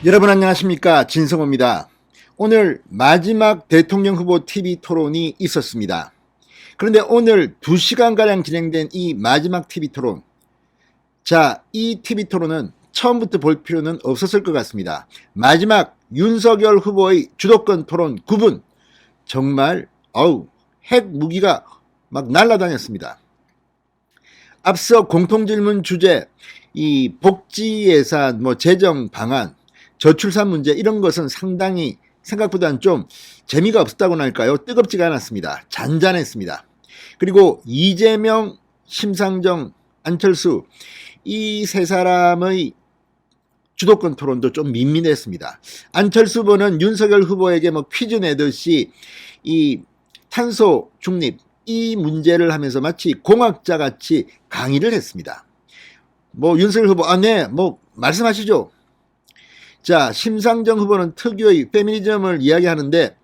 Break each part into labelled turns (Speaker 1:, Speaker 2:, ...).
Speaker 1: 여러분 안녕하십니까, 진성호입니다. 오늘 마지막 대통령 후보 TV 토론이 있었습니다. 그런데 오늘 2시간가량 진행된 이 마지막 TV 토론, 이 TV 토론은 처음부터 볼 필요는 없었을 것 같습니다. 마지막 윤석열 후보의 주도권 토론 9분, 정말 핵 무기가 막 날아다녔습니다. 앞서 공통질문 주제, 이 복지 예산, 재정 방안, 저출산 문제, 이런 것은 상당히 생각보다는 좀 재미가 없었다고나 할까요? 뜨겁지가 않았습니다. 잔잔했습니다. 그리고 이재명, 심상정, 안철수, 이 세 사람의 주도권 토론도 좀 밋밋했습니다. 안철수 후보는 윤석열 후보에게 퀴즈 내듯이 이 탄소 중립, 이 문제를 하면서 마치 공학자 같이 강의를 했습니다. 윤석열 후보, 네, 말씀하시죠. 심상정 후보는 특유의 페미니즘을 이야기하는데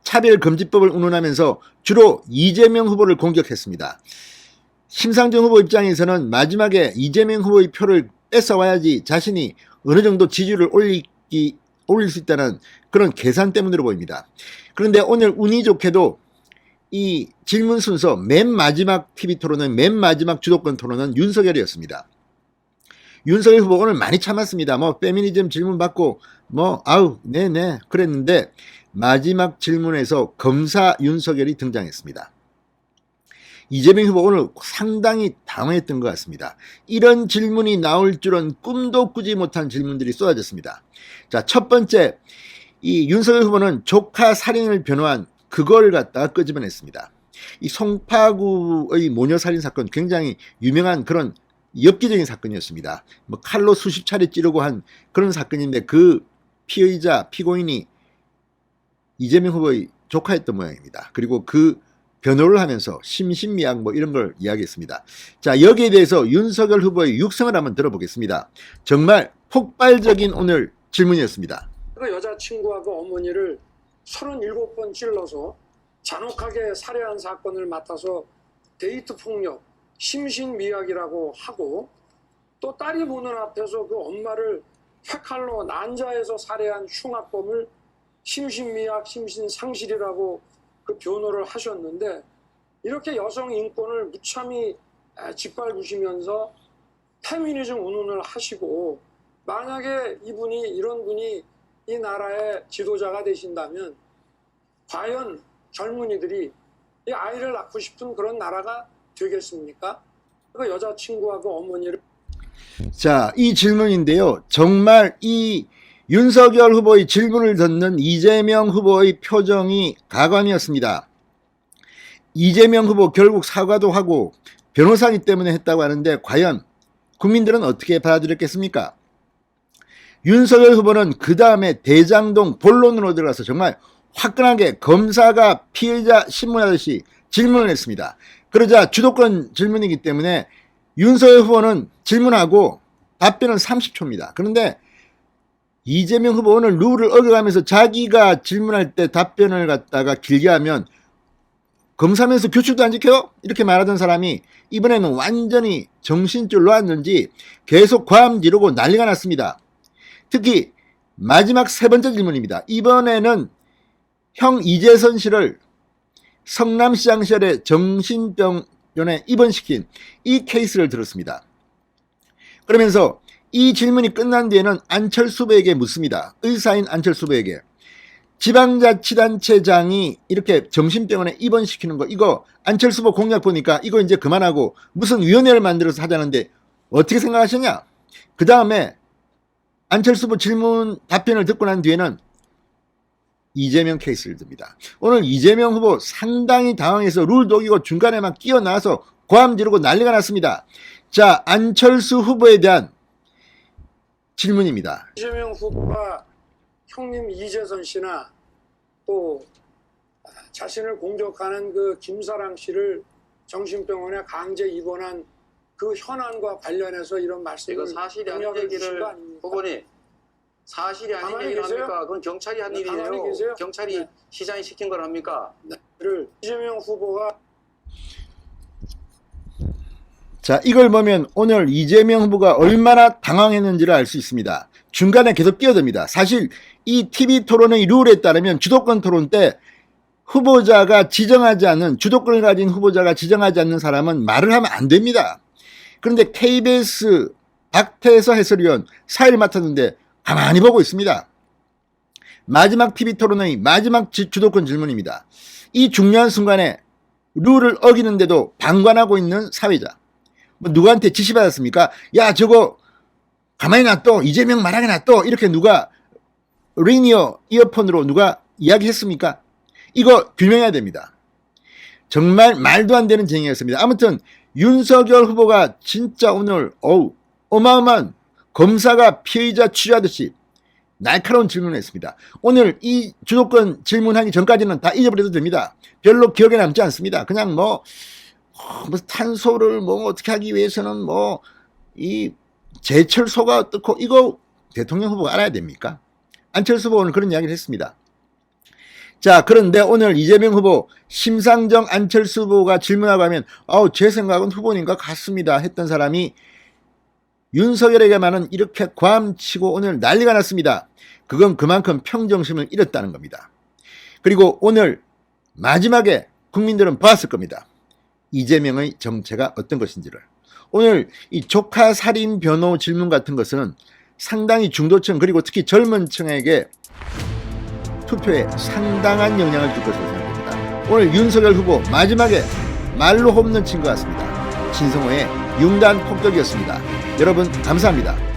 Speaker 1: 차별금지법을 운운하면서 주로 이재명 후보를 공격했습니다. 심상정 후보 입장에서는 마지막에 이재명 후보의 표를 뺏어와야지 자신이 어느 정도 지지율을 올릴 수 있다는 그런 계산 때문으로 보입니다. 그런데 오늘 운이 좋게도 이 질문 순서 맨 마지막 TV 토론은, 맨 마지막 주도권 토론은 윤석열이었습니다. 윤석열 후보 오늘 많이 참았습니다. 페미니즘 질문 받고 네네 그랬는데 마지막 질문에서 검사 윤석열이 등장했습니다. 이재명 후보 오늘 상당히 당황했던 것 같습니다. 이런 질문이 나올 줄은 꿈도 꾸지 못한 질문들이 쏟아졌습니다. 첫 번째, 이 윤석열 후보는 조카 살인을 변호한 그걸 갖다가 끄집어냈습니다. 이 송파구의 모녀 살인 사건, 굉장히 유명한 그런 엽기적인 사건이었습니다. 칼로 수십 차례 찌르고 한 그런 사건인데 그 피의자, 피고인이 이재명 후보의 조카였던 모양입니다. 그리고 그 변호를 하면서 심신미약 이런 걸 이야기했습니다. 여기에 대해서 윤석열 후보의 육성을 한번 들어보겠습니다. 정말 폭발적인 오늘 질문이었습니다.
Speaker 2: 그 여자친구하고 어머니를 37번 찔러서 잔혹하게 살해한 사건을 맡아서 데이트 폭력, 심신미약이라고 하고, 또 딸이 보는 앞에서 그 엄마를 회칼로 난자해서 살해한 흉악범을 심신미약, 심신상실이라고 그 변호를 하셨는데, 이렇게 여성 인권을 무참히 짓밟으시면서 페미니즘 운운을 하시고, 만약에 이런 분이 이 나라의 지도자가 되신다면 과연 젊은이들이 이 아이를 낳고 싶은 그런 나라가 되겠습니까? 그 여자친구하고 어머니를.
Speaker 1: 이 질문인데요. 정말 이 윤석열 후보의 질문을 듣는 이재명 후보의 표정이 가관이었습니다. 이재명 후보 결국 사과도 하고 변호사기 때문에 했다고 하는데 과연 국민들은 어떻게 받아들였겠습니까? 윤석열 후보는 그 다음에 대장동 본론으로 들어가서 정말 화끈하게 검사가 피해자 신문하듯이 질문을 했습니다. 그러자 주도권 질문이기 때문에 윤석열 후보는 질문하고 답변은 30초입니다. 그런데 이재명 후보 오늘 룰을 어겨가면서 자기가 질문할 때 답변을 갖다가 길게 하면 검사면서 규칙도 안 지켜요? 이렇게 말하던 사람이 이번에는 완전히 정신줄 놓았는지 계속 과음 지르고 난리가 났습니다. 특히 마지막 세 번째 질문입니다. 이번에는 형 이재선 씨를 성남시장 시절에 정신병원에 입원시킨 이 케이스를 들었습니다. 그러면서 이 질문이 끝난 뒤에는 안철수 후보에게 묻습니다. 의사인 안철수 후보에게. 지방자치단체장이 이렇게 정신병원에 입원시키는 거, 이거 안철수 후보 공약 보니까 이거 이제 그만하고 무슨 위원회를 만들어서 하자는데 어떻게 생각하시냐? 그 다음에 안철수 후보 질문 답변을 듣고 난 뒤에는 이재명 케이스를 듭니다. 오늘 이재명 후보 상당히 당황해서 룰도 어기고 중간에 막 끼어나와서 고함 지르고 난리가 났습니다. 안철수 후보에 대한 질문입니다.
Speaker 2: 이재명 후보가 형님 이재선 씨나 또 자신을 공격하는 그 김사랑 씨를 정신병원에 강제 입원한 그 현안과 관련해서 이런 말씀을,
Speaker 3: 이거 사실이 아닌 얘기를 후보님, 사실이 아닌 얘기를 합니까? 그건 경찰이 한 일이에요. 경찰이 시장이 시킨 걸 합니까?
Speaker 2: 이재명 후보가
Speaker 1: 자, 이걸 보면 오늘 이재명 후보가 얼마나 당황했는지를 알 수 있습니다. 중간에 계속 끼어듭니다. 사실 이 TV 토론의 룰에 따르면 주도권 토론 때 후보자가 지정하지 않는, 주도권을 가진 후보자가 지정하지 않는 사람은 말을 하면 안 됩니다. 그런데 KBS 박태서 해설위원 4일 맡았는데 가만히 보고 있습니다. 마지막 TV 토론의 마지막 주도권 질문입니다. 이 중요한 순간에 룰을 어기는데도 방관하고 있는 사회자. 뭐 누구한테 지시받았습니까? 야, 저거 가만히 놔둬, 이재명 말하게 놔둬, 이렇게 누가 리니어 이어폰으로 누가 이야기했습니까? 이거 규명해야 됩니다. 정말 말도 안 되는 진행이었습니다. 아무튼 윤석열 후보가 진짜 오늘 어마어마한 검사가 피의자 취조하듯이 날카로운 질문을 했습니다. 오늘 이 주도권 질문하기 전까지는 다 잊어버려도 됩니다. 별로 기억에 남지 않습니다. 그냥 뭐 탄소를 뭐 어떻게 하기 위해서는 뭐 이 제철소가 어떻고, 이거 대통령 후보가 알아야 됩니까? 안철수 후보는 그런 이야기를 했습니다. 자, 그런데 오늘 이재명 후보, 심상정 안철수 후보가 질문하고 하면 제 생각은 후보님과 같습니다 했던 사람이 윤석열에게만은 이렇게 괌치고 오늘 난리가 났습니다. 그건 그만큼 평정심을 잃었다는 겁니다. 그리고 오늘 마지막에 국민들은 봤을 겁니다. 이재명의 정체가 어떤 것인지를. 오늘 이 조카 살인 변호 질문 같은 것은 상당히 중도층, 그리고 특히 젊은 층에게 투표에 상당한 영향을 줄 것으로 생각됩니다. 오늘 윤석열 후보 마지막에 말로 홈런 친 것 같습니다. 신성호의 융단 폭격이었습니다. 여러분 감사합니다.